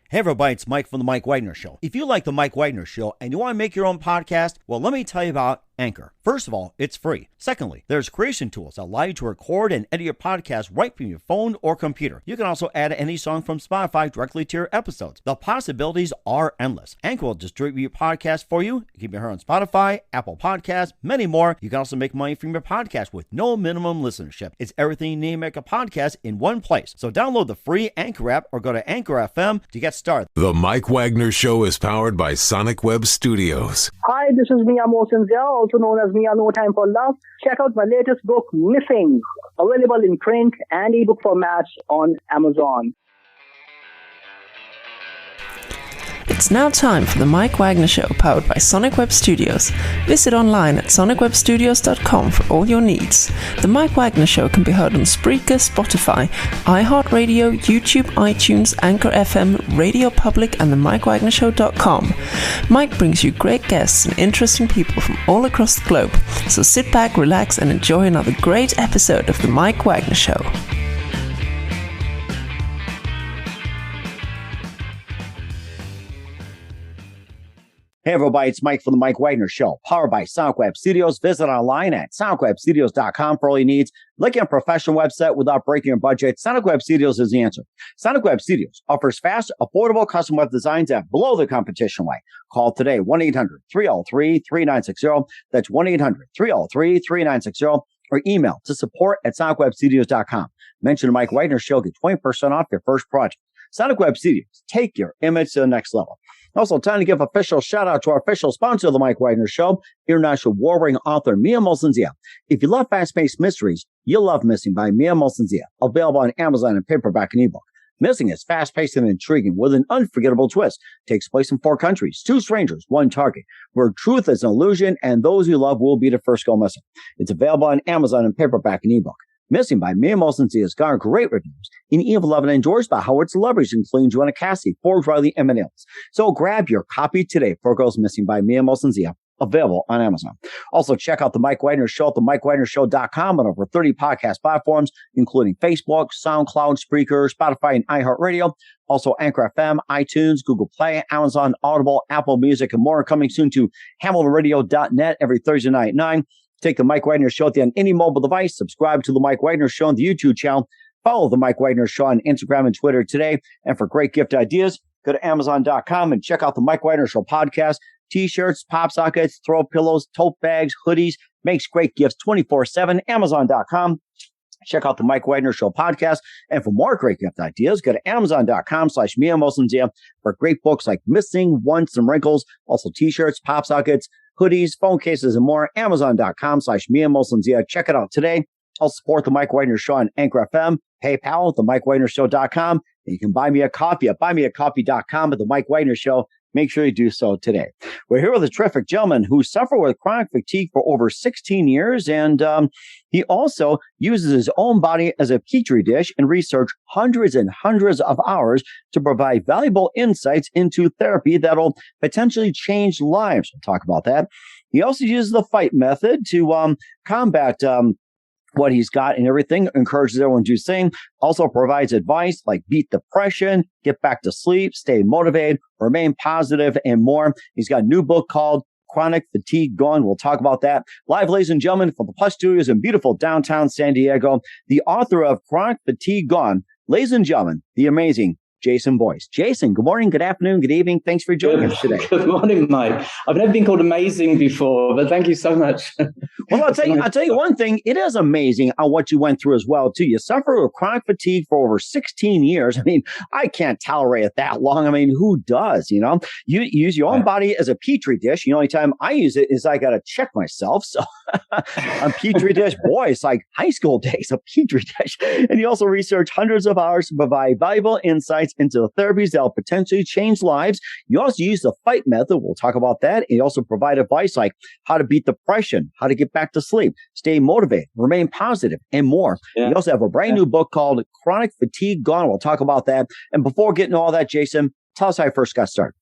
Hey everybody, it's Mike from The Mike Wagner Show. If you like The Mike Wagner Show and you want to make your own podcast, well, let me tell you about Anchor. First of all, it's free. Secondly, there's creation tools that allow you to record and edit your podcast right from your phone or computer. You can also add any song from Spotify directly to your episodes. The possibilities are endless. Anchor will distribute your podcast for you. You can be heard on Spotify, Apple Podcasts, many more. You can also make money from your podcast with no minimum listenership. It's everything you need to make a podcast in one place. So download the free Anchor app or go to Anchor FM to get started. The Mike Wagner Show is powered by Sonic Web Studios. Hi, this is Mia Mosensia, also known as Mia No Time for Love. Check out my latest book, Missing, available in print and ebook formats on Amazon. It's now time for the Mike Wagner Show, powered by Sonic Web Studios. Visit online at sonicwebstudios.com for all your needs. The Mike Wagner Show can be heard on Spreaker, Spotify, iHeartRadio, YouTube, iTunes, Anchor FM, Radio Public, and the MikeWagnerShow.com. Mike brings you great guests and interesting people from all across the globe. So sit back, relax, and enjoy another great episode of the Mike Wagner Show. Hey everybody, it's Mike from The Mike Wagner Show, powered by Sonic Web Studios. Visit online at sonicwebstudios.com for all your needs. Looking at a professional website without breaking your budget? Sonic Web Studios is the answer. Sonic Web Studios offers fast, affordable custom web designs that blow the competition away. Call today, 1-800-303-3960. That's 1-800-303-3960. Or email to support@sonicwebstudios.com. Mention the Mike Wagner Show, get 20% off your first project. Sonic Web Studios, take your image to the next level. Also, time to give official shout out to our official sponsor of the Mike Wagner Show, international war-winning author Mia Mosensia. If you love fast-paced mysteries, you'll love Missing by Mia Mosensia, available on Amazon in paperback and ebook. Missing is fast-paced and intriguing with an unforgettable twist. Takes place in 4 countries, 2 strangers, 1 target, where truth is an illusion and those you love will be the first go missing. It's available on Amazon in paperback and ebook. Missing by Mia Mosensia has garnered great reviews and even loved and endorsed by Howard celebrities, including Joanna Cassidy, Forbes, Riley, and Mills. So grab your copy today for It Goes Missing by Mia Mosensia, available on Amazon. Also, check out The Mike Wagner Show at themikewagnershow.com on over 30 podcast platforms, including Facebook, SoundCloud, Spreaker, Spotify, and iHeartRadio. Also, Anchor FM, iTunes, Google Play, Amazon, Audible, Apple Music, and more. Coming soon to HamiltonRadio.net every Thursday night at 9. Take The Mike Wagner Show on any mobile device. Subscribe to The Mike Wagner Show on the YouTube channel. Follow The Mike Wagner Show on Instagram and Twitter today. And for great gift ideas, go to Amazon.com and check out The Mike Wagner Show podcast. T-shirts, pop sockets, throw pillows, tote bags, hoodies. Makes great gifts 24/7. Amazon.com. Check out The Mike Wagner Show podcast. And for more great gift ideas, go to Amazon.com/Mia Mosensia for great books like Missing, Once, and Wrinkles. Also T-shirts, pop sockets, hoodies, phone cases, and more. Amazon.com/Mia Mosensia. Check it out today. I'll support The Mike Wagner Show on Anchor FM, PayPal, themikewagnershow.com. And you can buy me a coffee at buymeacoffee.com at The Mike Wagner Show. Make sure you do so today. We're here with a terrific gentleman who suffered with chronic fatigue for over 16 years. And he also uses his own body as a petri dish and researched hundreds and hundreds of hours to provide valuable insights into therapy that'll potentially change lives. We'll talk about that. He also uses the fight method to combat what he's got and everything, encourages everyone to do the same, also provides advice like beat depression, get back to sleep, stay motivated, remain positive, and more. He's got a new book called Chronic Fatigue Gone. We'll talk about that. Live, ladies and gentlemen, from the Plus Studios in beautiful downtown San Diego, the author of Chronic Fatigue Gone, ladies and gentlemen, the amazing Jason Boyce. Jason, good morning, good afternoon, good evening. Thanks for joining us today. Good morning, Mike. I've never been called amazing before, but thank you so much. Well, I'll tell you one thing. It is amazing on what you went through as well, too. You suffered with chronic fatigue for over 16 years. I mean, I can't tolerate it that long. I mean, who does, you know? You use your own body as a petri dish. The only time I use it is I got to check myself. So a petri dish, boy, it's like high school days, a petri dish. And you also research hundreds of hours to provide valuable insights into the therapies that will potentially change lives. You also use the fight method. We'll talk about that. And you also provide advice like how to beat depression, how to get back to sleep, stay motivated, remain positive, and more. Yeah. You also have a brand new book called Chronic Fatigue Gone. We'll talk about that. And before getting to all that, Jason, tell us how you first got started.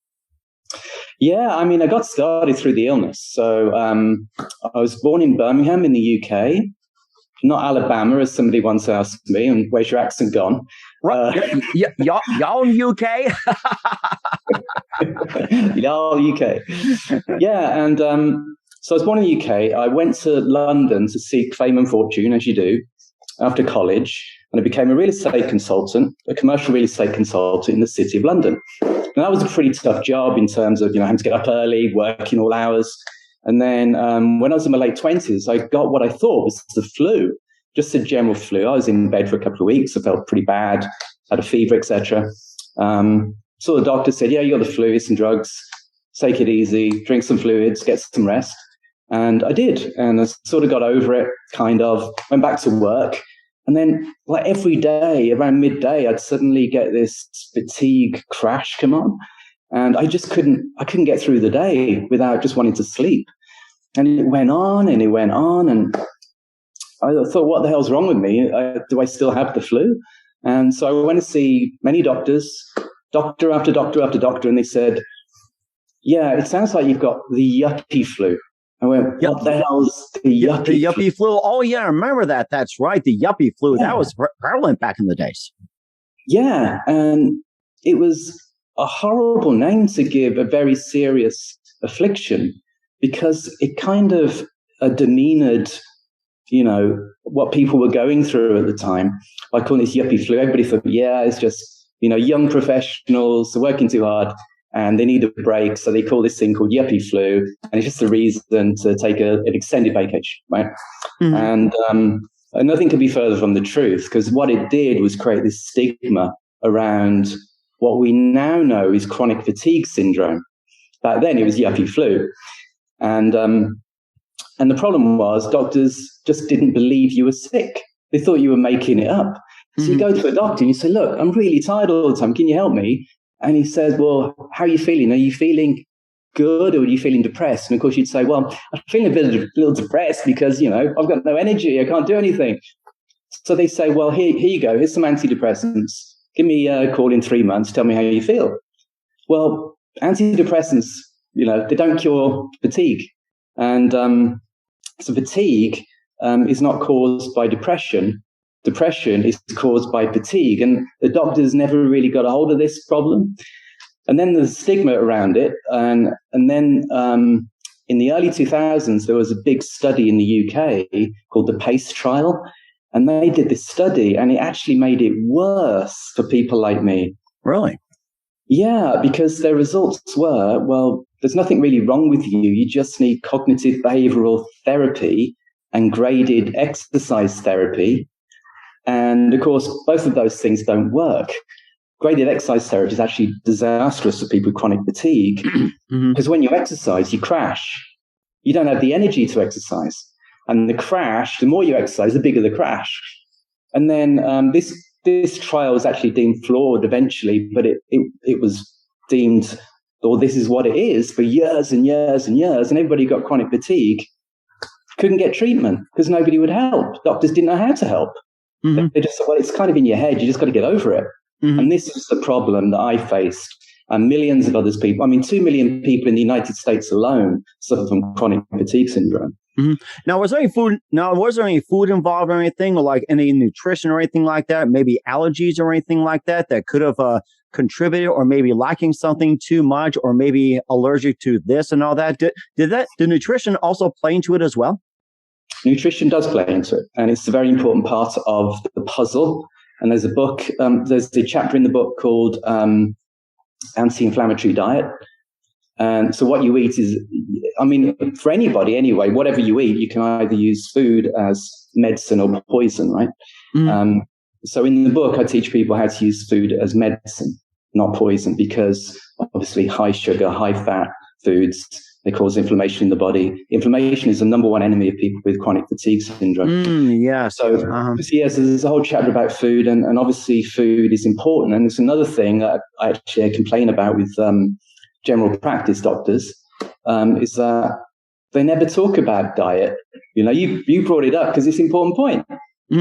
Yeah, I mean, I got started through the illness. So I was born in Birmingham in the UK not Alabama, as somebody once asked me, and where's your accent gone? Right. Y'all in UK? Y'all UK. Yeah, and so I was born in the UK. I went to London to seek fame and fortune, as you do, after college, and I became a real estate consultant, a commercial real estate consultant in the City of London. And that was a pretty tough job in terms of, having to get up early, working all hours. And then when I was in my late 20s, I got what I thought was the flu, just a general flu. I was in bed for a couple of weeks. I felt pretty bad, had a fever, etc. So the doctor said, yeah, you got the flu, here's some drugs, take it easy, drink some fluids, get some rest. And I did. And I sort of got over it, kind of, went back to work. And then like every day around midday, I'd suddenly get this fatigue crash come on. And I couldn't get through the day without just wanting to sleep. And it went on and it went on. And I thought, what the hell's wrong with me? Do I still have the flu? And so I went to see many doctors, doctor after doctor after doctor. And they said, yeah, it sounds like you've got the yuppie flu. I went, what the hell's the yuppie The yuppie flu? Oh, yeah, I remember that. That's right. The yuppie flu. Yeah. That was prevalent back in the days. Yeah. And it was a horrible name to give a very serious affliction because it kind of demeanored, what people were going through at the time. By calling this yuppie flu, everybody thought, yeah, it's just, young professionals working too hard and they need a break. So they call this thing called yuppie flu. And it's just a reason to take an extended vacation, right? Mm-hmm. And nothing could be further from the truth because what it did was create this stigma around what we now know is chronic fatigue syndrome. Back then, it was yuppie flu. And the problem was doctors just didn't believe you were sick. They thought you were making it up. So you go to a doctor and you say, look, I'm really tired all the time. Can you help me? And he says, well, how are you feeling? Are you feeling good or are you feeling depressed? And of course, you'd say, well, I'm feeling a little depressed because, I've got no energy. I can't do anything. So they say, well, here you go. Here's some antidepressants. Give me a call in 3 months. Tell me how you feel. Well, antidepressants, they don't cure fatigue. And so fatigue is not caused by depression. Depression is caused by fatigue. And the doctors never really got a hold of this problem. And then there's stigma around it. And then in the early 2000s, there was a big study in the UK called the PACE trial. And they did this study, and it actually made it worse for people like me. Really? Yeah, because their results were, well, there's nothing really wrong with you. You just need cognitive behavioral therapy and graded exercise therapy. And of course, both of those things don't work. Graded exercise therapy is actually disastrous for people with chronic fatigue because when you exercise, you crash. You don't have the energy to exercise. And the crash, the more you exercise, the bigger the crash. And then this trial was actually deemed flawed eventually, but it was deemed, or this is what it is for years and years and years. And everybody got chronic fatigue, couldn't get treatment because nobody would help. Doctors didn't know how to help. They just said, well, it's kind of in your head. You just got to get over it. And this is the problem that I faced and millions of others people. 2 million people in the United States alone suffer from chronic fatigue syndrome. Now, was there any food involved or anything, or like any nutrition or anything like that? Maybe allergies or anything like that could have contributed, or maybe liking something too much, or maybe allergic to this and all that? Did nutrition also play into it as well? Nutrition does play into it, and it's a very important part of the puzzle. And there's a book, there's a chapter in the book called Anti-Inflammatory Diet. And so what you eat is, for anybody anyway, whatever you eat, you can either use food as medicine or poison, right? So in the book, I teach people how to use food as medicine, not poison, because obviously high sugar, high fat foods, they cause inflammation in the body. Inflammation is the number one enemy of people with chronic fatigue syndrome. Yes. So there's a whole chapter about food, and obviously food is important. And it's another thing that I actually complain about with general practice doctors, is that they never talk about diet. You brought it up because it's an important point.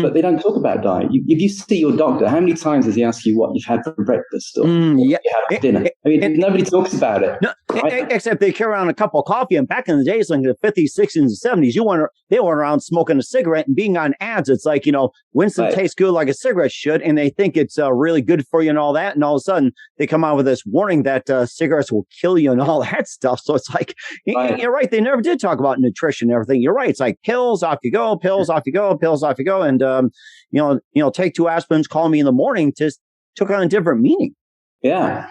but they don't talk about diet. If you see your doctor, how many times does he ask you what you've had for breakfast or what you had for dinner? I mean, nobody talks about it. No, right? Except they carry around a cup of coffee. And back in the days, like in the 50s, 60s, and 70s, they went around smoking a cigarette and being on ads. It's like, Winston tastes good like a cigarette should, and they think it's really good for you and all that. And all of a sudden, they come out with this warning that cigarettes will kill you and all that stuff. So it's like, you're right. They never did talk about nutrition and everything. You're right. It's like pills, off you go, pills, off you go, pills, off you go. And, take 2 aspirins, call me in the morning, just took on a different meaning. Yeah,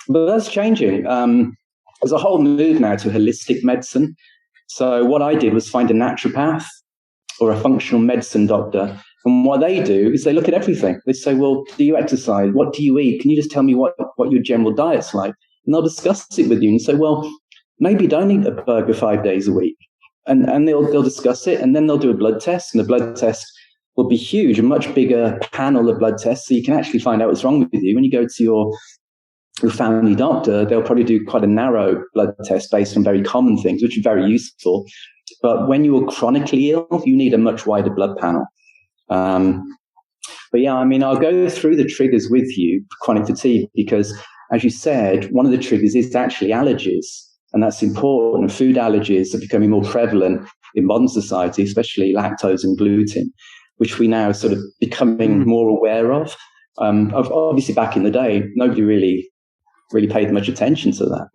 but that's changing. There's a whole move now to holistic medicine. So what I did was find a naturopath or a functional medicine doctor. And what they do is they look at everything. They say, well, do you exercise? What do you eat? Can you just tell me what your general diet's like? And they'll discuss it with you and say, well, maybe don't eat a burger 5 days a week. And they'll discuss it, and then they'll do a blood test, and the blood test will be huge, a much bigger panel of blood tests, so you can actually find out what's wrong with you. When you go to your family doctor, they'll probably do quite a narrow blood test based on very common things, which is very useful. But when you're chronically ill, you need a much wider blood panel. But yeah, I mean, I'll go through the triggers with you for chronic fatigue because, as you said, one of the triggers is actually allergies. And that's important. Food allergies are becoming more prevalent in modern society, especially lactose and gluten, which we now sort of becoming more aware of. Obviously, back in the day, nobody really paid much attention to that.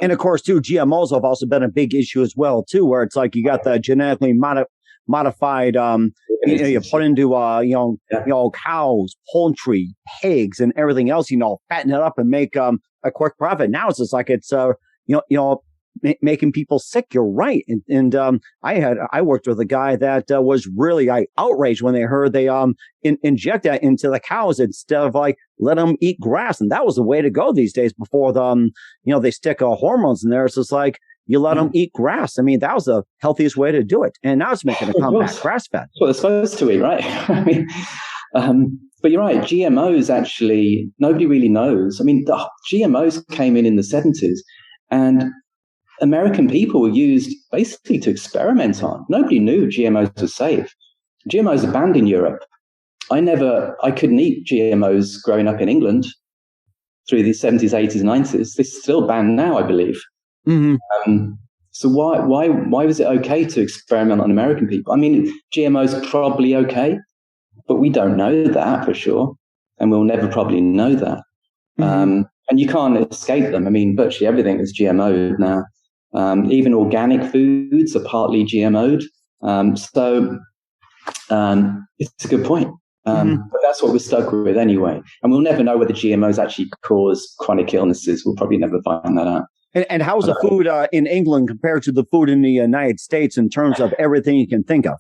And of course, too, GMOs have also been a big issue as well, too, where it's like you got the genetically modified, you put into, cows, poultry, pigs, and everything else, fatten it up and make a quick profit. Now it's just like it's, making people sick. You're right. And I worked with a guy that was really outraged when they heard they inject that into the cows instead of let them eat grass. And that was the way to go these days before they stick hormones in there. It's just like you let them eat grass. I mean, that was the healthiest way to do it. And now it's making a comeback, grass fed. That's what they're supposed to eat, right? I mean, but you're right. GMOs actually, nobody really knows. I mean, the GMOs came in the 70s. And American people were used basically to experiment on. Nobody knew GMOs were safe. GMOs are banned in Europe. I couldn't eat GMOs growing up in England through the 70s, 80s, 90s. They're still banned now, I believe. So why was it okay to experiment on American people? I mean, GMOs are probably okay, but we don't know that for sure. And we'll never probably know that. And you can't escape them. I mean, virtually everything is GMO'd now. Even organic foods are partly GMO'd. So it's a good point. But that's what we're stuck with anyway. And we'll never know whether GMOs actually cause chronic illnesses. We'll probably never find that out. And how's the food in England compared to the food in the United States in terms of everything you can think of?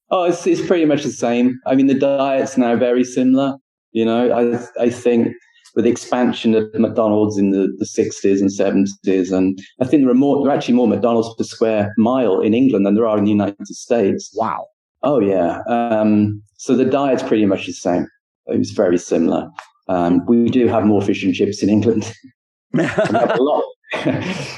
Oh, it's pretty much the same. I mean, the diet's now very similar. I think with the expansion of McDonald's in the 60s and 70s. And I think there are actually more McDonald's per square mile in England than there are in the United States. Wow. Oh, yeah. So the diet's pretty much the same. It was very similar. We do have more fish and chips in England. We have a lot,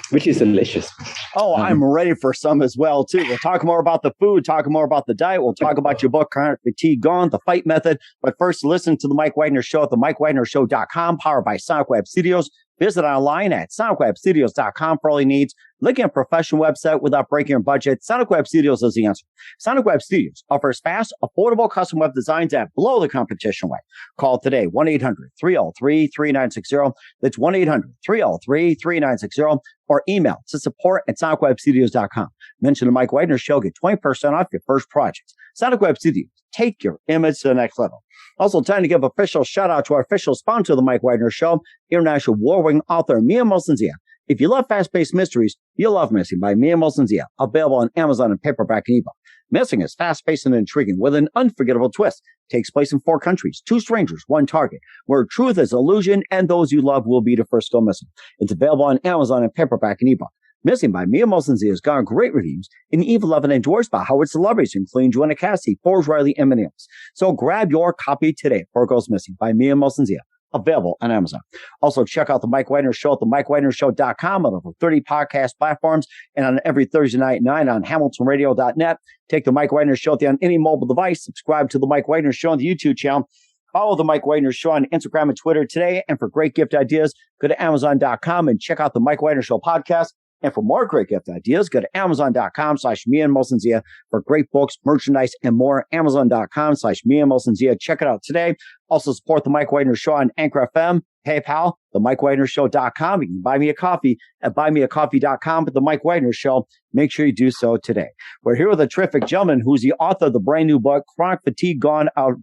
which is delicious. Oh, I'm ready for some as well, too. We'll talk more about the food, talk more about the diet. We'll talk about your book, Chronic Fatigue Gone, The Fight Method. But first, listen to The Mike Wagner Show at themikewagnershow.com, powered by Sonic Web Studios. Visit online at sonicwebstudios.com for all your needs. Looking at a professional website without breaking your budget? Sonic Web Studios is the answer. Sonic Web Studios offers fast, affordable custom web designs that blow the competition away. Call today, 1-800-303-3960. That's 1-800-303-3960. Or email to support@sonicwebstudios.com. Mention the Mike Wagner Show. Get 20% off your first project. Sonic Web Studios. Take your image to the next level. Also, time to give official shout out to our official sponsor of the Mike Wagner Show, international war-winning author Mia Molson-Zia. If you love fast-paced mysteries, you'll love Missing by Mia Molson-Zia, available on Amazon and paperback and ebook. Missing is fast-paced and intriguing with an unforgettable twist. Takes place in 4 countries, 2 strangers, 1 target, where truth is illusion and those you love will be the first to go missing. It's available on Amazon and paperback and ebook. Missing by Mia Molson-Zia has gotten great reviews, and even loved and endorsed by Howard celebrities, including Joanna Cassidy, Forbes Riley, and many others. So grab your copy today before it goes missing by Mia Molson-Zia. available on Amazon. Also, check out The Mike Wagner Show at themikewagnershow.com on over 30 podcast platforms and on every Thursday night at 9 on hamiltonradio.net. Take The Mike Wagner Show on any mobile device. Subscribe to The Mike Wagner Show on the YouTube channel. Follow The Mike Wagner Show on Instagram and Twitter today. And for great gift ideas, go to Amazon.com and check out The Mike Wagner Show podcast. And for more great gift ideas, go to Amazon.com/me-and-Molson-Zia for great books, merchandise, and more. Amazon.com/me-and-Molson-Zia. Check it out today. Also support The Mike Wagner Show on Anchor FM, PayPal, themikewagnershow.com. You can buy me a coffee at buymeacoffee.com. But The Mike Wagner Show, make sure you do so today. We're here with a terrific gentleman who's the author of the brand new book, Chronic Fatigue Gone Out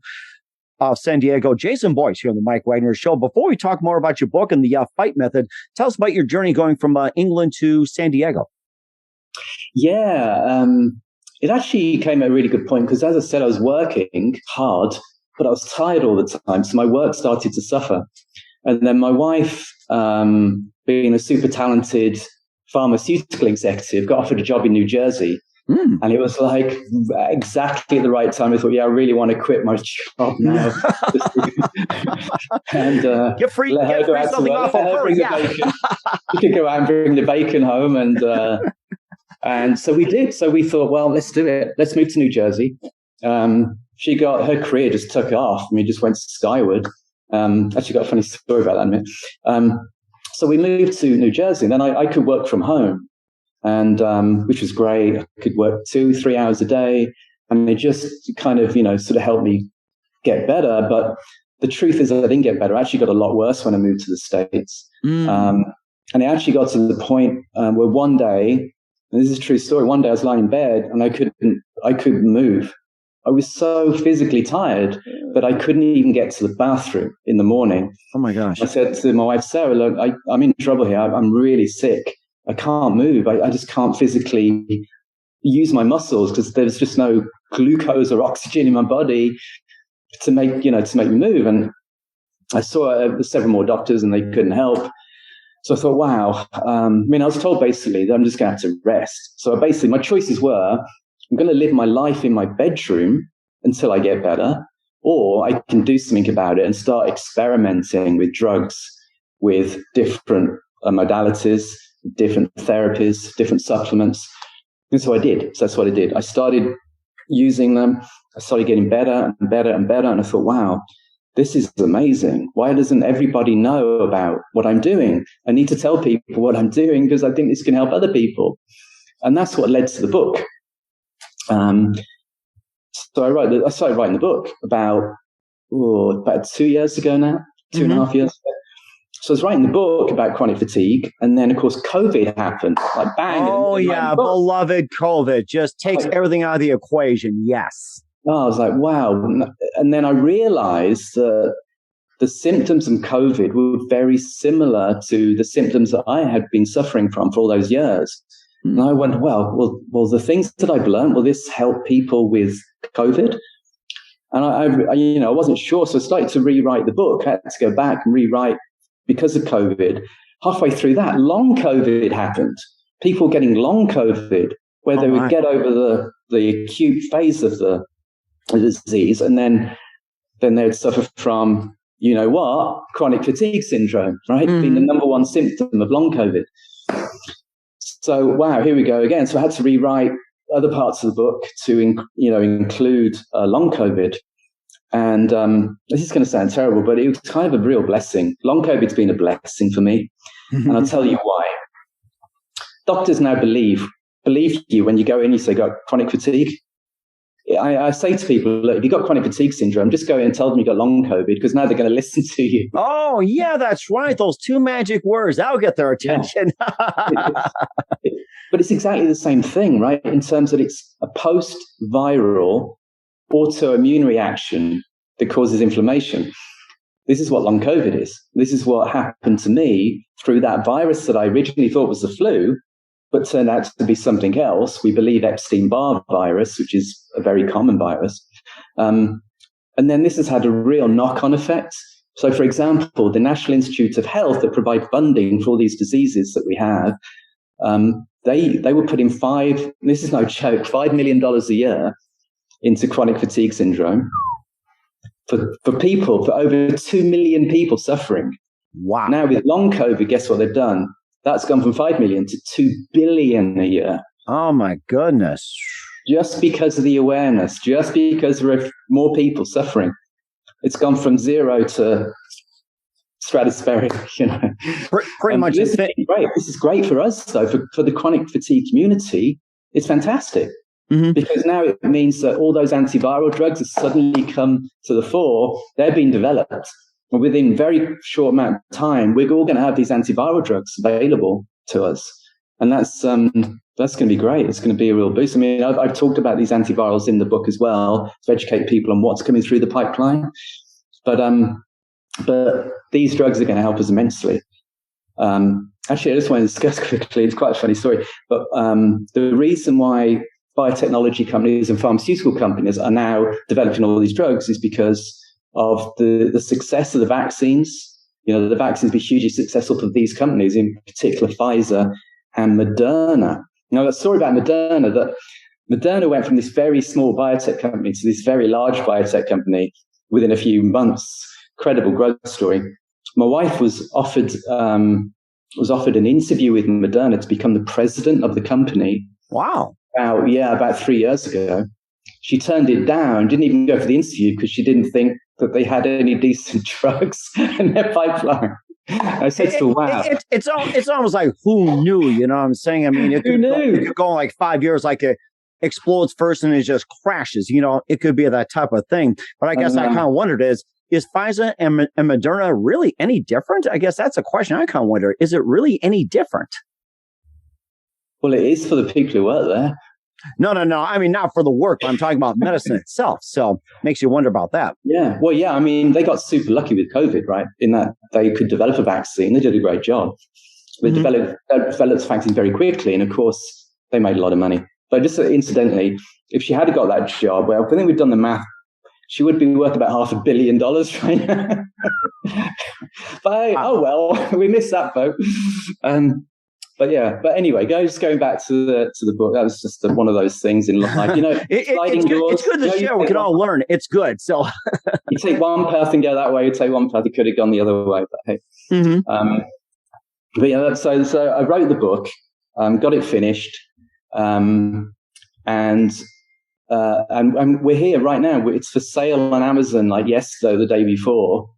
of San Diego, Jason Boyce here on The Mike Wagner Show. Before we talk more about your book and the fight method, tell us about your journey going from England to San Diego. Yeah, it actually came at a really good point because, as I said, I was working hard, but I was tired all the time. So my work started to suffer. And then my wife, being a super talented pharmaceutical executive, got offered a job in New Jersey. And it was like exactly at the right time. I thought, yeah, I really want to quit my job now. And get free something off of her. You could go out and bring the bacon home. And so we did. So we thought, well, let's do it. Let's move to New Jersey. She got, her career just took off. I mean, just went skyward. Actually got a funny story about that in a minute. So we moved to New Jersey, and then I could work from home. And which was great. I could work 2-3 hours a day, and it just kind of, sort of helped me get better. But the truth is that I didn't get better. I actually got a lot worse when I moved to the States. And it actually got to the point where one day, and this is a true story, one day I was lying in bed and I couldn't move. I was so physically tired that I couldn't even get to the bathroom in the morning. Oh my gosh. I said to my wife, Sarah, look, I'm in trouble here. I'm really sick. I can't move. I just can't physically use my muscles because there's just no glucose or oxygen in my body to make me move. And I saw several more doctors and they couldn't help. So I thought, wow. I was told basically that I'm just going to have to rest. So basically my choices were, I'm going to live my life in my bedroom until I get better, or I can do something about it and start experimenting with drugs, with different modalities, different therapies, different supplements. And so I did. So that's what I did. I started using them. I started getting better and better and better. And I thought, wow, this is amazing. Why doesn't everybody know about what I'm doing? I need to tell people what I'm doing because I think this can help other people. And that's what led to the book. So I started writing the book about 2 years ago now, 2.5 years ago. So I was writing the book about chronic fatigue, and then, of course, COVID happened. Like, bang. Oh, yeah, beloved COVID just takes everything out of the equation, yes. Oh, I was like, wow. And then I realized that the symptoms of COVID were very similar to the symptoms that I had been suffering from for all those years. And I went, well, the things that I've learned, will this help people with COVID? And I wasn't sure, so I started to rewrite the book. I had to go back and rewrite. Because of COVID, halfway through that, long COVID happened. People getting long COVID, where they would get over the acute phase of the disease, and then they'd suffer from, chronic fatigue syndrome, right? Being the number one symptom of long COVID. So, wow, here we go again. So I had to rewrite other parts of the book to, include long COVID. And this is going to sound terrible, but it was kind of a real blessing. Long COVID's been a blessing for me. And I'll tell you why. Doctors now believe you when you go in, you say, got chronic fatigue. I say to people, look, if you've got chronic fatigue syndrome, just go in and tell them you've got long COVID, because now they're going to listen to you. Oh, yeah, that's right. Those two magic words, that'll get their attention. But it's exactly the same thing, right? In terms that it's a post-viral autoimmune reaction that causes inflammation. This is what long COVID is. This is what happened to me through that virus that I originally thought was the flu, but turned out to be something else. We believe Epstein-Barr virus, which is a very common virus. And then this has had a real knock-on effect. So, for example, the National Institute of Health that provide funding for all these diseases that we have, they were putting this is no joke, $5 million a year into chronic fatigue syndrome. for people, for over 2 million people suffering. Wow. Now with long COVID, guess what they've done? That's gone from 5 million to 2 billion a year. Oh my goodness. Just because of the awareness, just because there are more people suffering. It's gone from 0 to stratospheric, Pretty much. This is great. This is great for us, though, for the chronic fatigue community. It's fantastic. Mm-hmm. Because now it means that all those antiviral drugs have suddenly come to the fore. They're being developed. And within a very short amount of time, we're all going to have these antiviral drugs available to us. And that's going to be great. It's going to be a real boost. I mean, I've talked about these antivirals in the book as well to educate people on what's coming through the pipeline. But these drugs are going to help us immensely. Actually, I just want to discuss quickly. It's quite a funny story. But the reason why biotechnology companies and pharmaceutical companies are now developing all these drugs is because of the success of the vaccines. The vaccines be hugely successful for these companies, in particular Pfizer and Moderna. Now, the story about Moderna, that Moderna went from this very small biotech company to this very large biotech company within a few months. Credible growth story. My wife was offered an interview with Moderna to become the president of the company. Wow. About 3 years ago. She turned it down, didn't even go for the interview because she didn't think that they had any decent drugs in their pipeline. I said to her, wow. It's almost like, who knew, you know what I'm saying? I mean, it could go like 5 years, like it explodes first and it just crashes. It could be that type of thing. But I guess I kind of wondered is Pfizer and Moderna really any different? I guess that's a question I kind of wonder. Is it really any different? Well, it is for the people who work there. No. I mean, not for the work, but I'm talking about medicine itself. So makes you wonder about that. Yeah. Well, yeah. I mean, they got super lucky with COVID, right? In that they could develop a vaccine. They did a great job. They developed the vaccine very quickly. And of course, they made a lot of money. But just incidentally, if she had got that job, well, I think we've done the math. She would be worth about $500 million right now. But oh well, we missed that boat. But anyway, going back to the book, that was just one of those things in life. It's good to share. We can all learn. It's good. So you take one path and go that way. You take one path, you could have gone the other way. But hey, so I wrote the book, got it finished, and we're here right now. It's for sale on Amazon, like yesterday, the day before,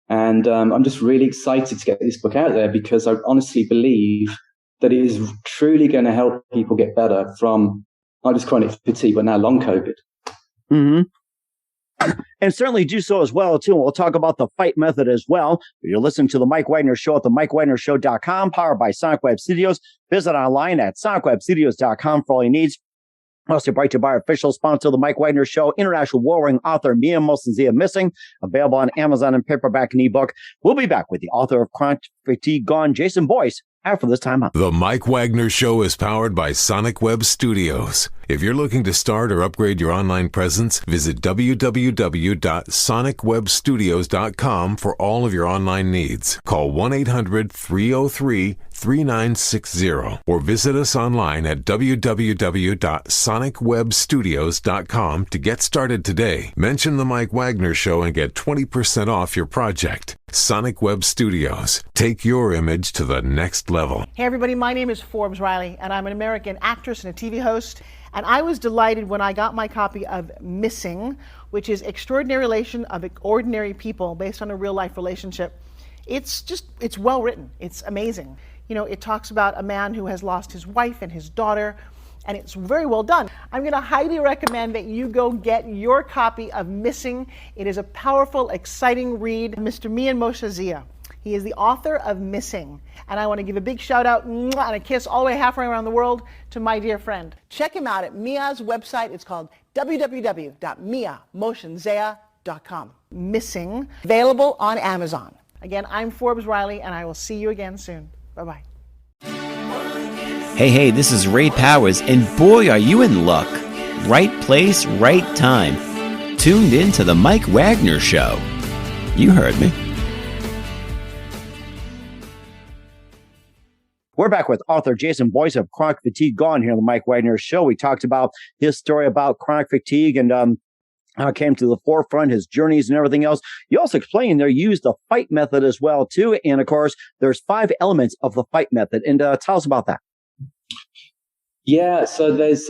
and I'm just really excited to get this book out there because I honestly believe that it is truly going to help people get better from not just chronic fatigue, but now long COVID. Mm-hmm. And certainly do so as well, too. We'll talk about the fight method as well. You're listening to The Mike Wagner Show at themikewagnershow.com, powered by Sonic Web Studios. Visit online at sonicwebstudios.com for all your needs. Also brought to you by our official sponsor, The Mike Wagner Show, international war-ring author Mia Mosensia Missing, available on Amazon in paperback and ebook. We'll be back with the author of Chronic Fatigue Gone, Jason Boyce, after this time out. The Mike Wagner Show is powered by Sonic Web Studios. If you're looking to start or upgrade your online presence, visit www.sonicwebstudios.com for all of your online needs. Call 1-800-303-3960 or visit us online at www.sonicwebstudios.com to get started today. Mention The Mike Wagner Show and get 20% off your project. Sonic Web Studios. Take your image to the next level. Hey everybody, my name is Forbes Riley and I'm an American actress and a TV host. And I was delighted when I got my copy of Missing, which is Extraordinary Relation of Ordinary People based on a real life relationship. It's well written. It's amazing. It talks about a man who has lost his wife and his daughter, and it's very well done. I'm going to highly recommend that you go get your copy of Missing. It is a powerful, exciting read. Mr. Mian Moshe Zia. He is the author of Missing. And I want to give a big shout out and a kiss all the way halfway around the world to my dear friend. Check him out at Mia's website. It's called www.miamoshenzea.com. Missing, available on Amazon. Again, I'm Forbes Riley, and I will see you again soon. Bye-bye. Hey, this is Ray Powers, and boy, are you in luck. Right place, right time. Tuned in to The Mike Wagner Show. You heard me. We're back with author Jason Boyce of Chronic Fatigue Gone here on The Mike Wagner Show. We talked about his story about chronic fatigue and how it came to the forefront, his journeys and everything else. You also explain there you use the fight method as well, too. And of course, there's 5 elements of the fight method. And tell us about that. Yeah, so there's,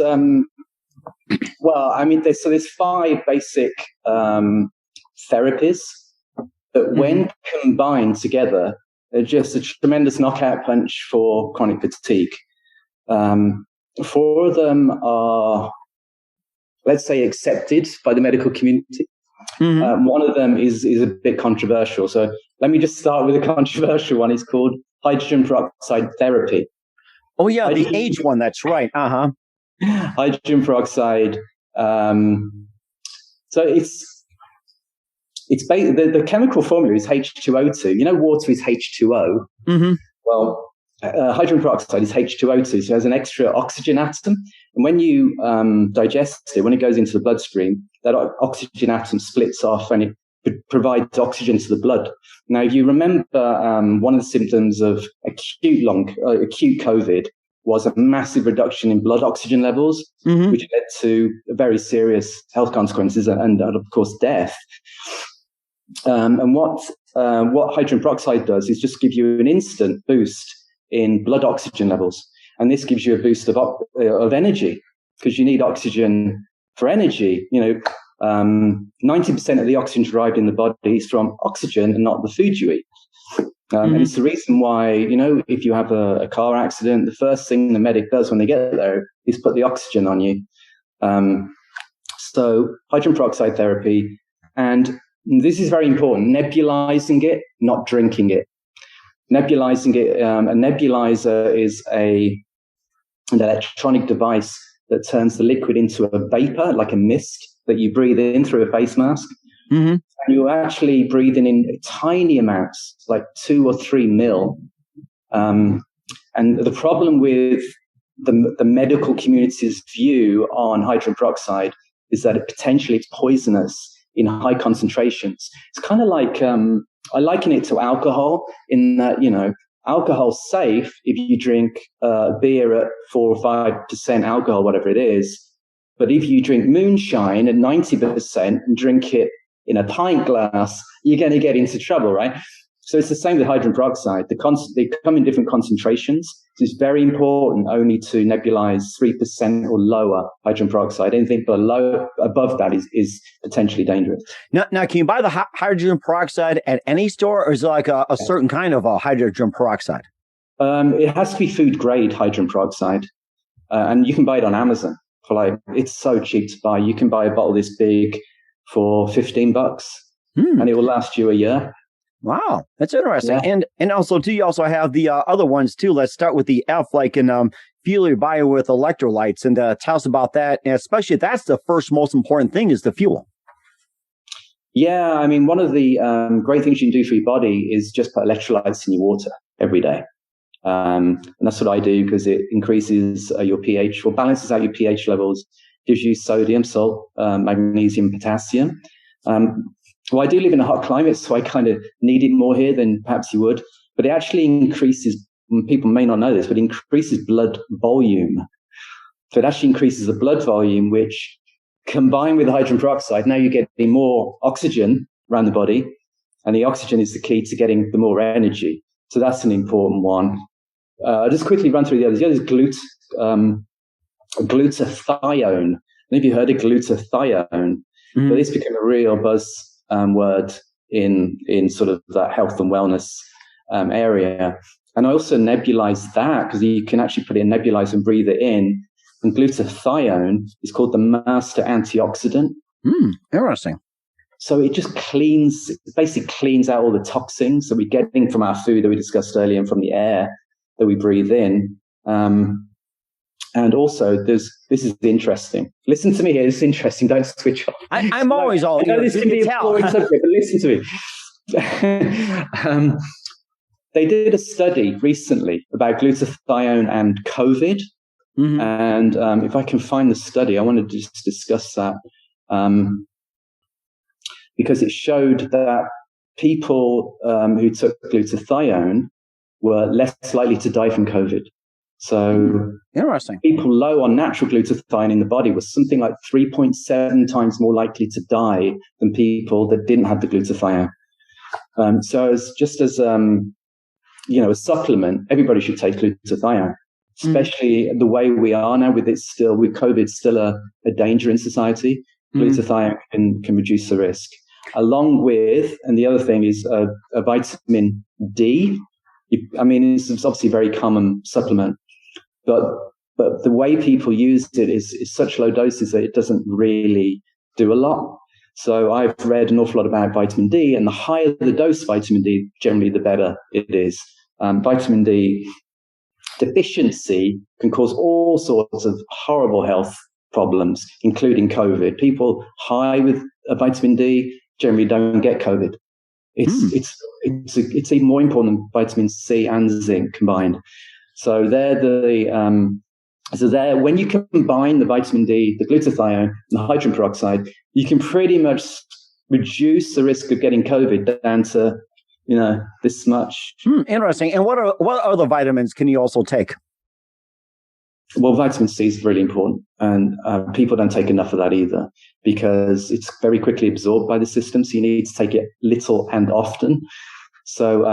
there's 5 basic therapies that when combined together, they're just a tremendous knockout punch for chronic fatigue. 4 of them are, let's say, accepted by the medical community. One of them is a bit controversial. So let me just start with a controversial one. It's called hydrogen peroxide therapy. Oh, yeah, the age one. That's right. Hydrogen peroxide. So the chemical formula is H2O2. You know, water is H2O. Well, hydrogen peroxide is H2O2, so it has an extra oxygen atom. And when you digest it, when it goes into the bloodstream, that oxygen atom splits off and it provides oxygen to the blood. Now, if you remember, one of the symptoms of acute COVID was a massive reduction in blood oxygen levels, which led to very serious health consequences and of course, death. And what hydrogen peroxide does is just give you an instant boost in blood oxygen levels. And this gives you a boost of energy, because you need oxygen for energy. 90% of the oxygen derived in the body is from oxygen and not the food you eat. And it's the reason why, if you have a car accident, the first thing the medic does when they get there is put the oxygen on you. So hydrogen peroxide therapy, and this is very important, nebulizing it, not drinking it. Nebulizing it, a nebulizer is an electronic device that turns the liquid into a vapor, like a mist that you breathe in through a face mask. And you're actually breathing in tiny amounts, like 2 or 3 mil. And the problem with the medical community's view on hydrogen peroxide is that it's poisonous in high concentrations. It's kind of like, I liken it to alcohol in that, alcohol's safe if you drink beer at 4 or 5% alcohol, whatever it is. But if you drink moonshine at 90% and drink it in a pint glass, you're going to get into trouble, right? So it's the same with hydrogen peroxide. They come in different concentrations. So it's very important only to nebulize 3% or lower hydrogen peroxide. Anything above that is potentially dangerous. Now, can you buy the hydrogen peroxide at any store, or is it like a certain kind of hydrogen peroxide? It has to be food grade hydrogen peroxide. And you can buy it on Amazon it's so cheap to buy. You can buy a bottle this big for $15 and it will last you a year. Wow, that's interesting. Yeah. And also, too, you also have the other ones, too. Let's start with the F, like in fuel your body with electrolytes, and tell us about that. And especially, that's the first most important thing is the fuel. Yeah, I mean, one of the great things you can do for your body is just put electrolytes in your water every day. And that's what I do, because it increases your pH, or balances out your pH levels, gives you sodium, salt, magnesium, potassium. Well, I do live in a hot climate, so I kind of need it more here than perhaps you would. But it actually increases, people may not know this, but it increases blood volume. So it actually increases the blood volume, which combined with the hydrogen peroxide, now you're getting more oxygen around the body. And the oxygen is the key to getting the more energy. So that's an important one. I'll just quickly run through the others. The other is glutathione. Maybe you heard of glutathione. But this became a real buzz word in sort of that health and wellness area. And I also nebulize that, because you can actually put it in nebulizer and breathe it in. And glutathione is called the master antioxidant. Interesting. So it just basically cleans out all the toxins that we're getting from our food that we discussed earlier and from the air that we breathe in. And also, this is interesting. Listen to me here. This is interesting. Don't switch off. I'm always all. I know this can be a boring subject, but listen to me. They did a study recently about glutathione and COVID. And if I can find the study, I want to just discuss that. Because it showed that people who took glutathione were less likely to die from COVID. So interesting. People low on natural glutathione in the body was something like 3.7 times more likely to die than people that didn't have the glutathione. So a supplement, everybody should take glutathione, especially the way we are now with COVID still a danger in society. Glutathione can reduce the risk. Along with, and the other thing is a vitamin D. It's obviously a very common supplement, but the way people use it is such low doses that it doesn't really do a lot. So I've read an awful lot about vitamin D, and the higher the dose of vitamin D, generally the better it is. Vitamin D deficiency can cause all sorts of horrible health problems, including COVID. People high with vitamin D generally don't get COVID. It's even more important than vitamin C and zinc combined. So when you combine the vitamin D, the glutathione, and the hydrogen peroxide, you can pretty much reduce the risk of getting COVID down to, this much. Interesting. And what other vitamins can you also take? Well, vitamin C is really important, and people don't take enough of that either because it's very quickly absorbed by the system. So you need to take it little and often. So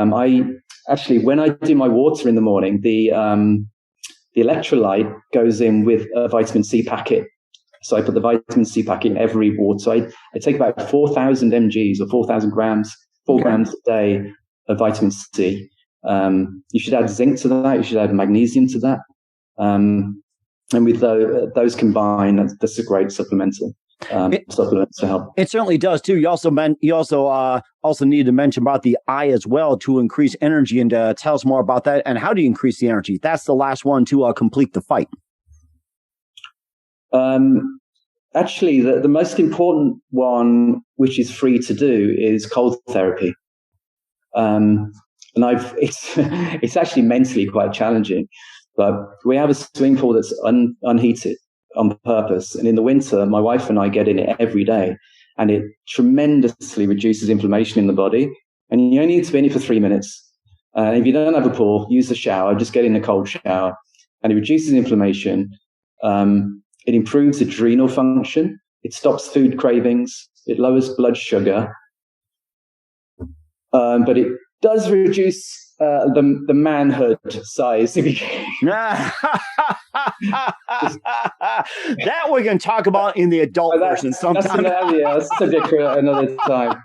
when I do my water in the morning, the electrolyte goes in with a vitamin C packet. So I put the vitamin C packet in every water. So I take about 4,000 mgs or 4,000 grams, 4 grams a day of vitamin C. You should add zinc to that. You should add magnesium to that. And with those combined, that's a great supplemental supplement to help. It certainly does too. You also need to mention about the eye as well to increase energy, and tell us more about that. And how do you increase the energy? That's the last one to complete the fight. Actually, the most important one, which is free to do, is cold therapy. And it's actually mentally quite challenging. But we have a swimming pool that's unheated on purpose. And in the winter, my wife and I get in it every day. And it tremendously reduces inflammation in the body. And you only need to be in it for 3 minutes. If you don't have a pool, use the shower. Just get in a cold shower. And it reduces inflammation. It improves adrenal function. It stops food cravings. It lowers blood sugar. But it does reduce the manhood size. That we can talk about in the adult version sometime. That's a subject for another time.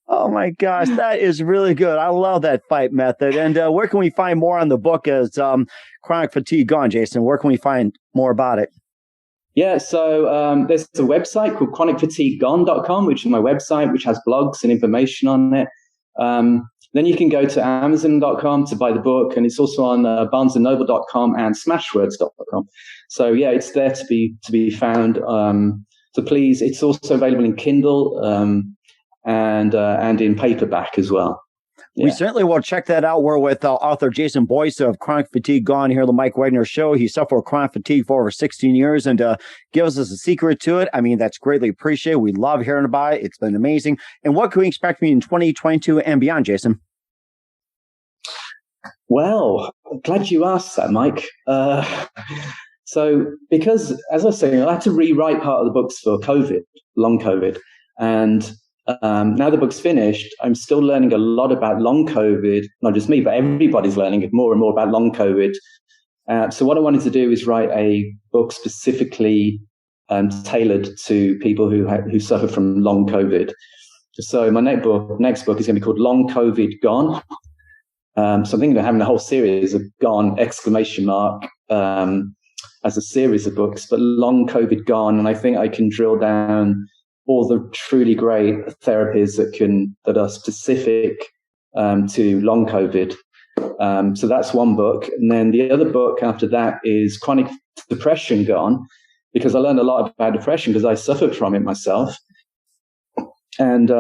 Oh my gosh, that is really good. I love that fight method. And where can we find more on the book as Chronic Fatigue Gone, Jason? Where can we find more about it? Yeah, so there's a website called chronicfatiguegone.com, which is my website, which has blogs and information on it. Then you can go to Amazon.com to buy the book, and it's also on BarnesandNoble.com and Smashwords.com. So yeah, it's there to be found. So please, it's also available in Kindle and in paperback as well. Yeah. We certainly will check that out. We're with author Jason Boyce of Chronic Fatigue Gone here on the Mike Wagner Show. He suffered chronic fatigue for over 16 years and gives us a secret to it. I mean, that's greatly appreciated. We love hearing about it. It's been amazing. And what can we expect from you in 2022 and beyond, Jason? Well, glad you asked that, Mike. So because, as I was saying, I had to rewrite part of the books for COVID, long COVID. And now the book's finished, I'm still learning a lot about long COVID. Not just me, but everybody's learning more and more about long COVID. So what I wanted to do is write a book specifically tailored to people who suffer from long COVID. So my next book is going to be called Long COVID Gone. So I'm thinking of having a whole series of Gone ! As a series of books, but Long COVID Gone. And I think I can drill down all the truly great therapies that are specific to long COVID. So that's one book. And then the other book after that is Chronic Depression Gone, because I learned a lot about depression because I suffered from it myself. And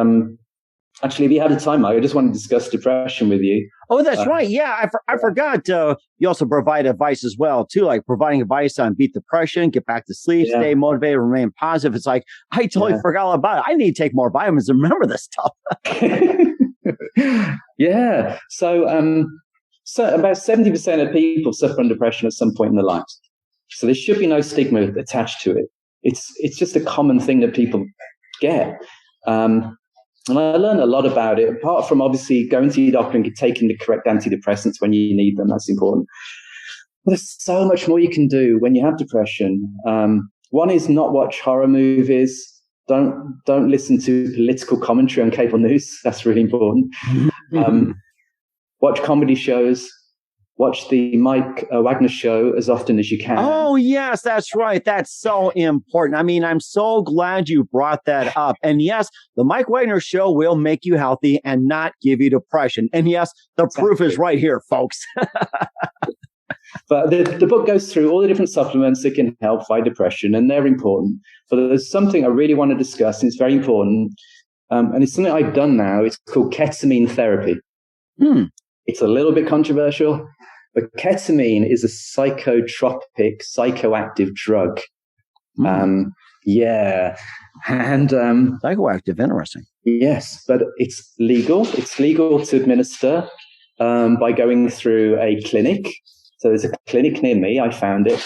actually, if you had a time, Mike, I just want to discuss depression with you. Oh, that's right. Yeah, I forgot. You also provide advice as well, too, like providing advice on beat depression, get back to sleep, stay motivated, remain positive. It's like, I totally forgot all about it. I need to take more vitamins and remember this stuff. Yeah. So So about 70% of people suffer from depression at some point in their lives. So there should be no stigma attached to it. It's just a common thing that people get. And I learned a lot about it, apart from obviously going to your doctor and taking the correct antidepressants when you need them. That's important. But there's so much more you can do when you have depression. One is not watch horror movies. Don't listen to political commentary on cable news. That's really important. Watch comedy shows. Watch the Mike Wagner show as often as you can. Oh, yes, that's right. That's so important. I mean, I'm so glad you brought that up. And yes, the Mike Wagner show will make you healthy and not give you depression. And yes, the proof is right here, folks. But the book goes through all the different supplements that can help fight depression, and they're important. But there's something I really want to discuss, and it's very important. And it's something I've done now. It's called ketamine therapy. It's a little bit controversial, but ketamine is a psychotropic, psychoactive drug. Yeah. And psychoactive, interesting. Yes, but it's legal. It's legal to administer by going through a clinic. So there's a clinic near me. I found it.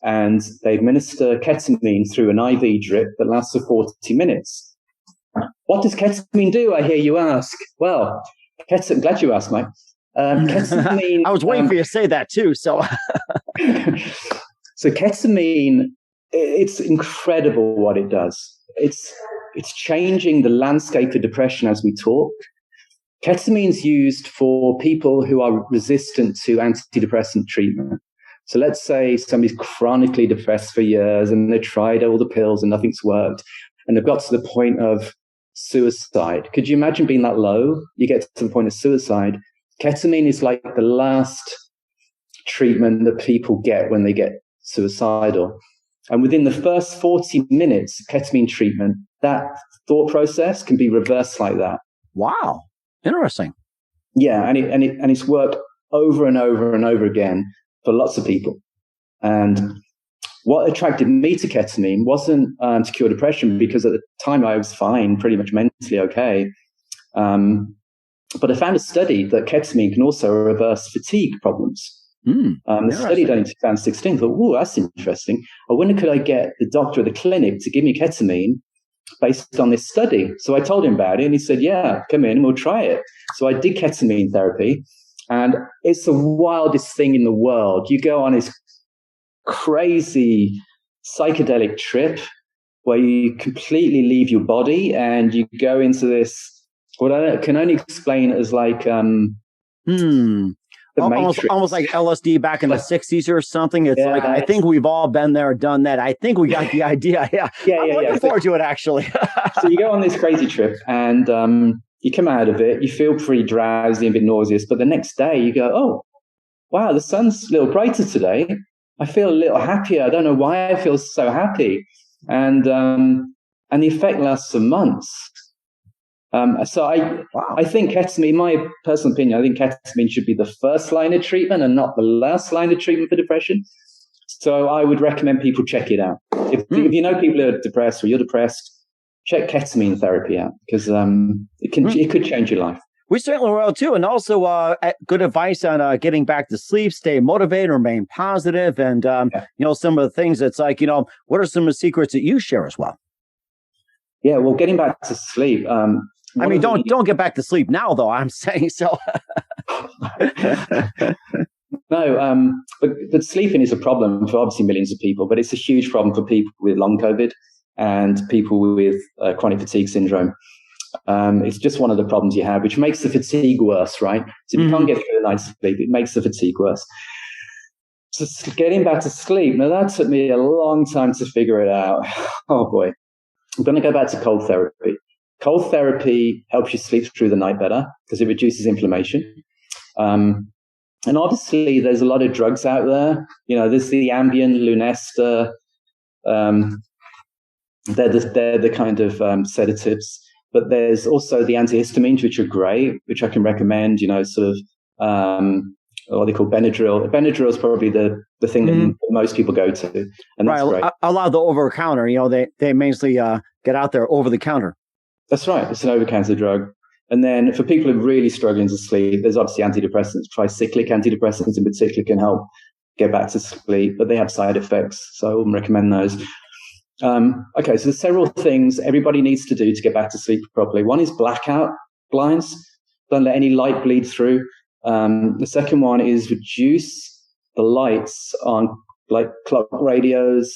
And they administer ketamine through an IV drip that lasts for 40 minutes. What does ketamine do, I hear you ask? Well, glad you asked, Mike. Ketamine. I was waiting for you to say that too. So, so ketamine, it's incredible what it does. It's changing the landscape of depression as we talk. Ketamine's used for people who are resistant to antidepressant treatment. So let's say somebody's chronically depressed for years and they've tried all the pills and nothing's worked, and they've got to the point of suicide. Could you imagine being that low? You get to the point of suicide. Ketamine is like the last treatment that people get when they get suicidal. And within the first 40 minutes of ketamine treatment, that thought process can be reversed like that. Wow. Interesting. Yeah, and it's worked over and over and over again for lots of people. And what attracted me to ketamine wasn't to cure depression, because at the time I was fine, pretty much mentally okay. But I found a study that ketamine can also reverse fatigue problems. The study done in 2016. I thought, oh, that's interesting. I wonder, could I get the doctor at the clinic to give me ketamine based on this study? So I told him about it, and he said, yeah, come in and we'll try it. So I did ketamine therapy, and it's the wildest thing in the world. You go on this crazy psychedelic trip where you completely leave your body and you go into this, what I can only explain as like almost like LSD back in the 60s or something. It's like, I think we've all been there, done that. I think we got the idea. I'm looking forward to it, actually. So you go on this crazy trip, and you come out of it, you feel pretty drowsy and a bit nauseous, but the next day you go, oh, wow, the sun's a little brighter today. I feel a little happier. I don't know why I feel so happy. And the effect lasts for months. So I think ketamine, my personal opinion, I think ketamine should be the first line of treatment and not the last line of treatment for depression. So I would recommend people check it out. If you know people who are depressed or you're depressed, check ketamine therapy out, because it could change your life. We certainly will too. And also good advice on getting back to sleep, stay motivated, remain positive. And, some of the things that's like, what are some of the secrets that you share as well? Yeah, well, getting back to sleep. Don't get back to sleep now, though. I'm saying so. No, but sleeping is a problem for obviously millions of people, but it's a huge problem for people with long COVID and people with chronic fatigue syndrome. It's just one of the problems you have, which makes the fatigue worse, right? So if you can't get through the night's sleep, it makes the fatigue worse. So getting back to sleep, now that took me a long time to figure it out. Oh boy. I'm going to go back to cold therapy. Cold therapy helps you sleep through the night better because it reduces inflammation. And obviously, there's a lot of drugs out there. There's the Ambien, Lunesta. They're the kind of sedatives. But there's also the antihistamines, which are great, which I can recommend. Sort of what they call Benadryl. Benadryl is probably the thing that most people go to, and that's great. A lot of the over the counter. They mainly get out there over the counter. That's right. It's an over-the-counter drug. And then for people who are really struggling to sleep, there's obviously antidepressants. Tricyclic antidepressants in particular can help get back to sleep, but they have side effects. So I wouldn't recommend those. Okay, so there's several things everybody needs to do to get back to sleep properly. One is blackout blinds. Don't let any light bleed through. The second one is reduce the lights on like clock radios.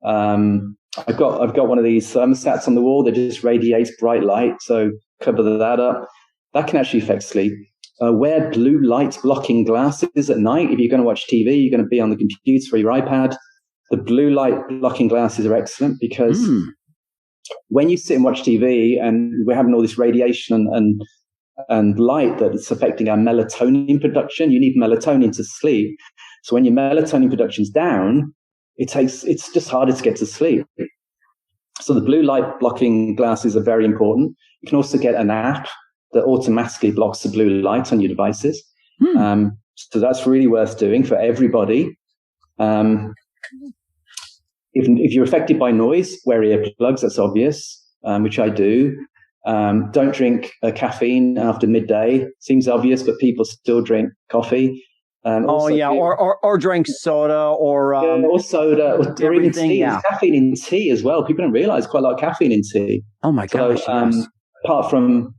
I've got one of these thermostats on the wall that just radiates bright light, so cover that up. That can actually affect sleep. Wear blue light blocking glasses at night. If you're going to watch TV, you're going to be on the computer or your iPad. The blue light blocking glasses are excellent because when you sit and watch TV and we're having all this radiation and light that's affecting our melatonin production, you need melatonin to sleep. So when your melatonin production's down, it's just harder to get to sleep. So the blue light blocking glasses are very important. You can also get an app that automatically blocks the blue light on your devices. So that's really worth doing for everybody. If you're affected by noise, wear earplugs, that's obvious, which I do. Don't drink caffeine after midday. Seems obvious, but people still drink coffee. Or drink soda or soda or even tea. There's caffeine in tea as well. People don't realize quite a lot of caffeine in tea. Oh my gosh! Yes. Apart from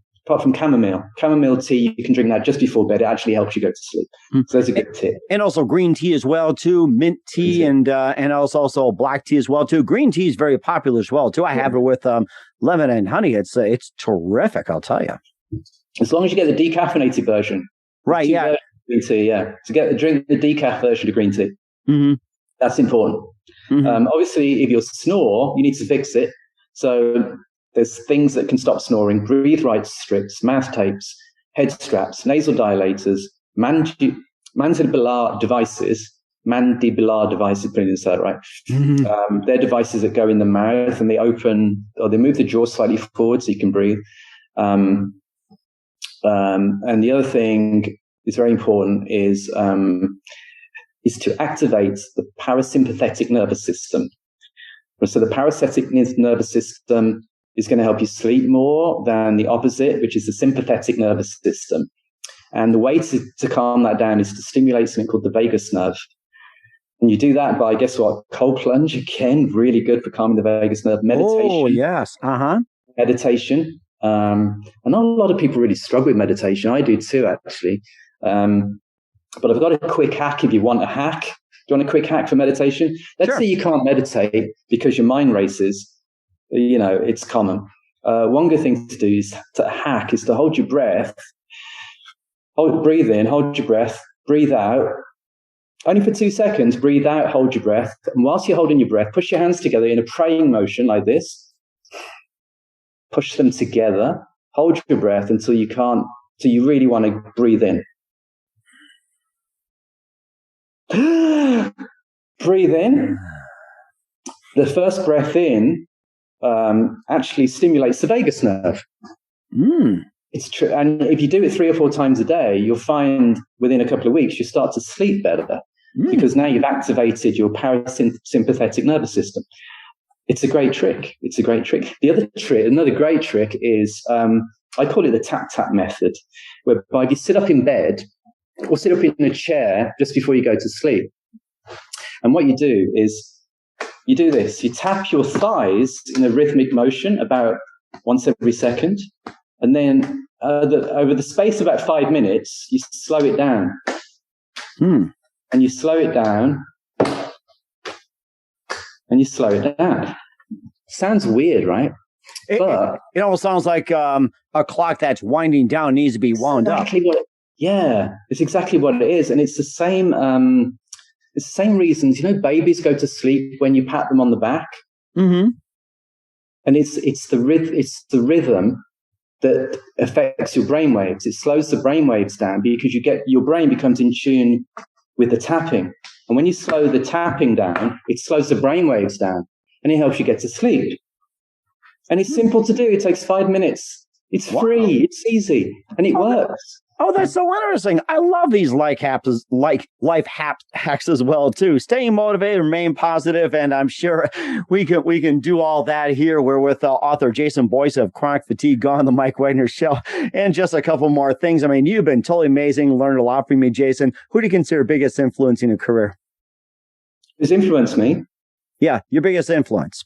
chamomile tea, you can drink that just before bed. It actually helps you go to sleep. So that's a good tip. And also green tea as well too, mint tea and also black tea as well too. Green tea is very popular as well too. I have it with lemon and honey. It's terrific, I'll tell you. As long as you get the decaffeinated version, right? Yeah. Green tea, yeah. So drink the decaf version of green tea. That's important. Obviously, if you snore, you need to fix it. So there's things that can stop snoring: breathe right strips, mouth tapes, head straps, nasal dilators, mandibular devices. Mandibular devices, putting this out right. They're devices that go in the mouth and they open or they move the jaw slightly forward so you can breathe. And the other thing is very important is to activate the parasympathetic nervous system. So the parasympathetic nervous system is going to help you sleep more than the opposite, which is the sympathetic nervous system. And the way to calm that down is to stimulate something called the vagus nerve. And you do that by, guess what? Cold plunge, again, really good for calming the vagus nerve. Meditation. Oh, yes. Meditation. I know a lot of people really struggle with meditation. I do too, actually. But I've got a quick hack if you want a hack. Do you want a quick hack for meditation? Let's say you can't meditate because your mind races. You know, it's common. One good thing to do is to hold your breath. Breathe in, hold your breath, breathe out. Only for 2 seconds, breathe out, hold your breath. And whilst you're holding your breath, push your hands together in a praying motion like this. Push them together. Hold your breath until you really want to breathe in. Breathe in. The first breath in actually stimulates the vagus nerve. It's true. And if you do it 3 or 4 times a day, you'll find within a couple of weeks, you start to sleep better because now you've activated your parasympathetic nervous system. It's a great trick. Another great trick is, I call it the tap-tap method, whereby if you sit up in bed or sit up in a chair just before you go to sleep. And what you do is you do this. You tap your thighs in a rhythmic motion about once every second. And then over the space of about 5 minutes, you slow it down. And you slow it down. And you slow it down. Sounds weird, right? It almost sounds like a clock that's winding down needs to be wound up. It's exactly what it is. And it's the same reasons, babies go to sleep when you pat them on the back. And it's the rhythm that affects your brainwaves. It slows the brainwaves down because your brain becomes in tune with the tapping. And when you slow the tapping down, it slows the brainwaves down and it helps you get to sleep. And it's simple to do. It takes 5 minutes. It's free. It's easy. And it works. Oh, that's so interesting. I love these life hacks as well, too. Staying motivated, remain positive, and I'm sure we can do all that here. We're with author Jason Boyce of Chronic Fatigue Gone, the Mike Wagner Show, and just a couple more things. I mean, you've been totally amazing, learned a lot from me, Jason. Who do you consider biggest influence in your career? Who's influenced me? Yeah, your biggest influence.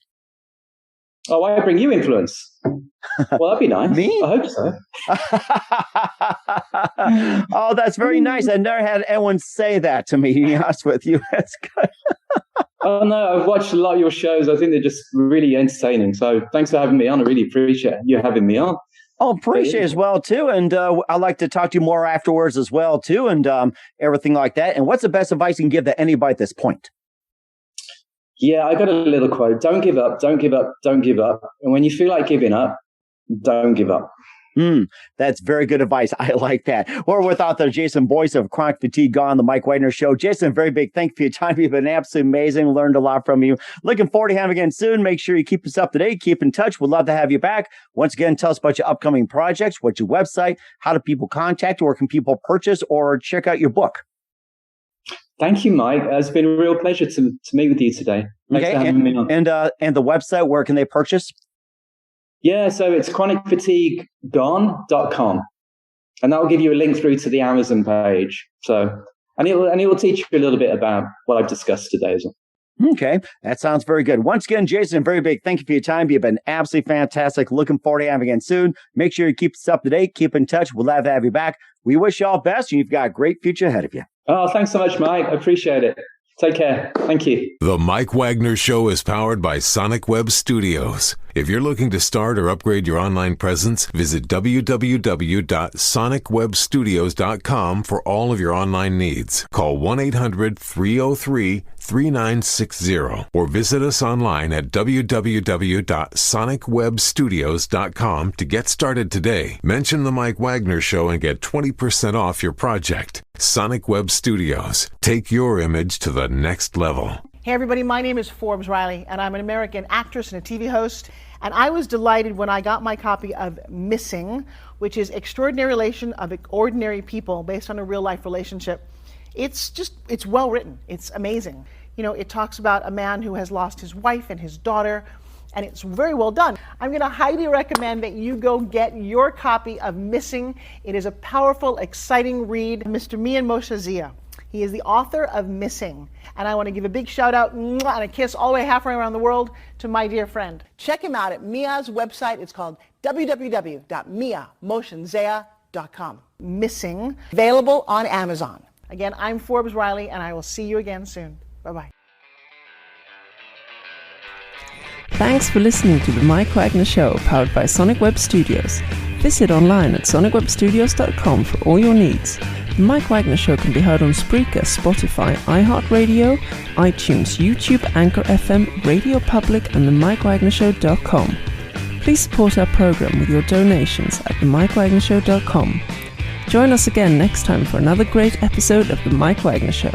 Oh, I bring you influence. Well, that'd be nice. Me? I hope so. Oh, that's very nice. I've never had anyone say that to me, to be honest with you. That's good. Oh, no, I've watched a lot of your shows. I think they're just really entertaining. So thanks for having me on. I really appreciate you having me on. Oh, appreciate it as well, too. And I'd like to talk to you more afterwards as well, too, and everything like that. And what's the best advice you can give to anybody at this point? Yeah, I got a little quote. Don't give up, don't give up, don't give up. And when you feel like giving up, don't give up. That's very good advice. I like that. We're with author Jason Boyce of Chronic Fatigue Gone, the Mike Wagner Show. Jason, very big thank you for your time. You've been absolutely amazing. Learned a lot from you. Looking forward to having you again soon. Make sure you keep us up to date. Keep in touch. We'd love to have you back. Once again, tell us about your upcoming projects. What's your website? How do people contact you? Where can people purchase or check out your book? Thank you, Mike. It's been a real pleasure to meet with you today. Thanks for having me on. And the website, where can they purchase? Yeah, so it's chronicfatiguegone.com. And that will give you a link through to the Amazon page. So, and it will teach you a little bit about what I've discussed today as well. Okay, that sounds very good. Once again, Jason, very big thank you for your time. You've been absolutely fantastic. Looking forward to having you again soon. Make sure you keep us up to date. Keep in touch. We'll love to have you back. We wish you all best, and you've got a great future ahead of you. Oh, thanks so much, Mike. I appreciate it. Take care. Thank you. The Mike Wagner Show is powered by Sonic Web Studios. If you're looking to start or upgrade your online presence, visit www.sonicwebstudios.com for all of your online needs. Call 1-800-303-3960 or visit us online at www.sonicwebstudios.com to get started today. Mention the Mike Wagner Show and get 20% off your project. Sonic Web Studios. Take your image to the next level. Hey everybody, my name is Forbes Riley, and I'm an American actress and a TV host. And I was delighted when I got my copy of Missing, which is Extraordinary Relation of Ordinary People based on a real life relationship. It's well written. It's amazing. You know, it talks about a man who has lost his wife and his daughter, and it's very well done. I'm going to highly recommend that you go get your copy of Missing. It is a powerful, exciting read. Mr. Mian Moshe Zia. He is the author of Missing. And I want to give a big shout out and a kiss all the way halfway around the world to my dear friend. Check him out at Mia's website. It's called www.miamotionsea.com. Missing, available on Amazon. Again, I'm Forbes Riley, and I will see you again soon. Bye-bye. Thanks for listening to the Mike Wagner Show, powered by Sonic Web Studios. Visit online at sonicwebstudios.com for all your needs. The Mike Wagner Show can be heard on Spreaker, Spotify, iHeartRadio, iTunes, YouTube, Anchor FM, Radio Public, and themikewagnershow.com. Please support our program with your donations at themikewagnershow.com. Join us again next time for another great episode of The Mike Wagner Show.